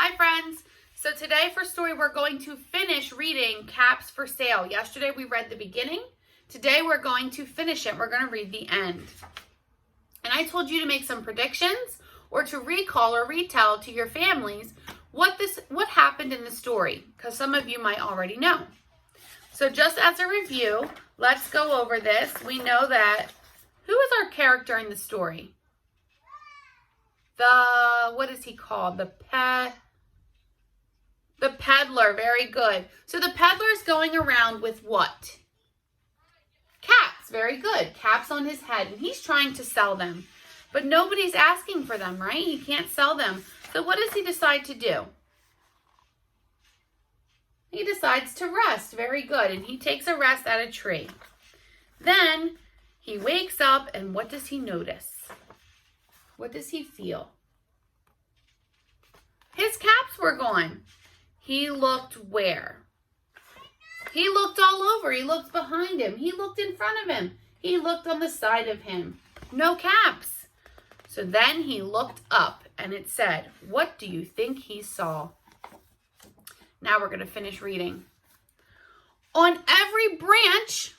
Hi friends! So today for story we're going to finish reading Caps for Sale. Yesterday we read the beginning. Today we're going to finish it. We're going to read the end. And I told you to make some predictions or to recall or retell to your families what happened in the story, because some of you might already know. So just as a review, let's go over this. We know that who is our character in the story? What is he called? The peddler. Very good. So the peddler is going around with what? Caps. Very good. Caps on his head. And he's trying to sell them. But nobody's asking for them, right? He can't sell them. So what does he decide to do? He decides to rest. Very good. And he takes a rest at a tree. Then he wakes up and what does he notice? What does he feel? His caps were gone. He looked where? He looked all over. He looked behind him. He looked in front of him. He looked on the side of him. No caps. So then he looked up and it said, what do you think he saw? Now we're going to finish reading. On every branch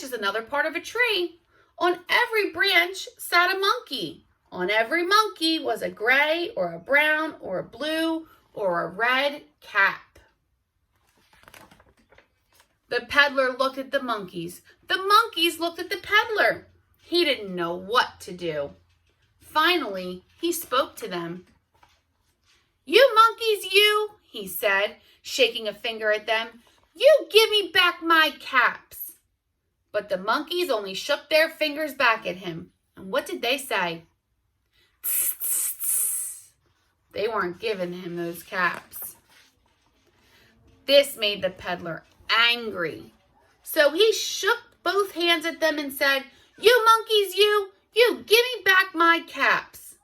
is another part of a tree. On every branch sat a monkey. On every monkey was a gray or a brown or a blue or a red cap. The peddler looked at the monkeys. The monkeys looked at the peddler. He didn't know what to do. Finally, he spoke to them. You monkeys, you, he said, shaking a finger at them. You give me back my caps. But the monkeys only shook their fingers back at him. And what did they say? Tss, tss, tss. They weren't giving him those caps. This made the peddler angry. So he shook both hands at them and said, you monkeys, you give me back my caps.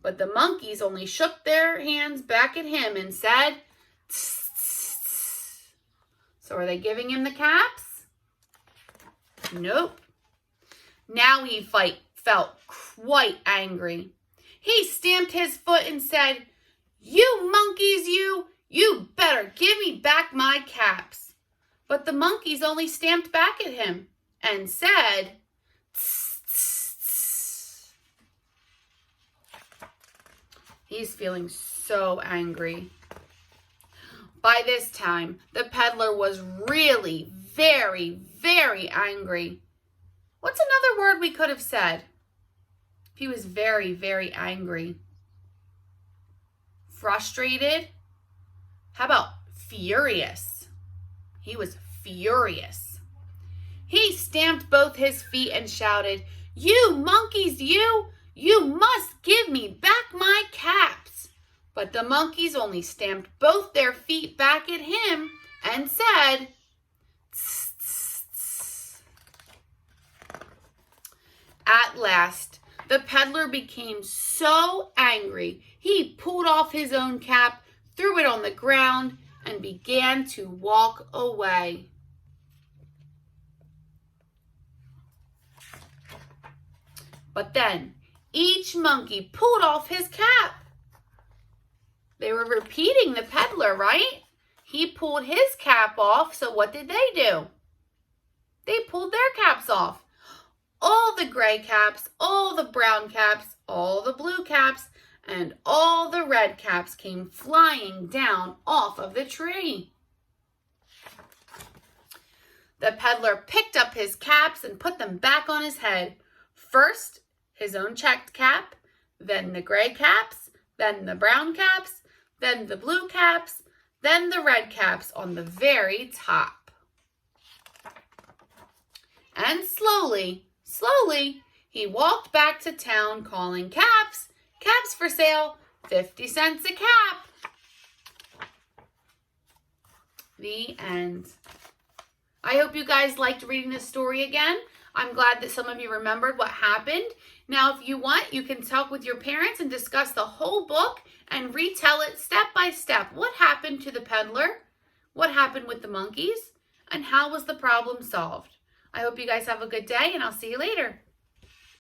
But the monkeys only shook their hands back at him and said, tss, tss, tss. So are they giving him the caps? Nope. Now he felt quite angry. He stamped his foot and said, you monkeys, you better give me back my caps. But the monkeys only stamped back at him and said, tss, tss, tss. He's feeling so angry. By this time, the peddler was really very, very angry. What's another word we could have said? He was very, very angry. Frustrated? How about furious? He was furious. He stamped both his feet and shouted, you monkeys, you must give me back my caps. But the monkeys only stamped both their feet back at him and said, tss, tss, tss. At last, the peddler became so angry, he pulled off his own cap, threw it on the ground, and began to walk away. But then, each monkey pulled off his cap. They were repeating the peddler, right? He pulled his cap off, so what did they do? They pulled their caps off. All the gray caps, all the brown caps, all the blue caps, and all the red caps came flying down off of the tree. The peddler picked up his caps and put them back on his head. First, his own checked cap, then the gray caps, then the brown caps, then the blue caps, then the red caps on the very top. And slowly, he walked back to town calling caps for sale, 50 cents a cap. The end. I hope you guys liked reading this story again. I'm glad that some of you remembered what happened. Now, if you want, you can talk with your parents and discuss the whole book and retell it step by step. What happened to the peddler? What happened with the monkeys? And how was the problem solved? I hope you guys have a good day, and I'll see you later.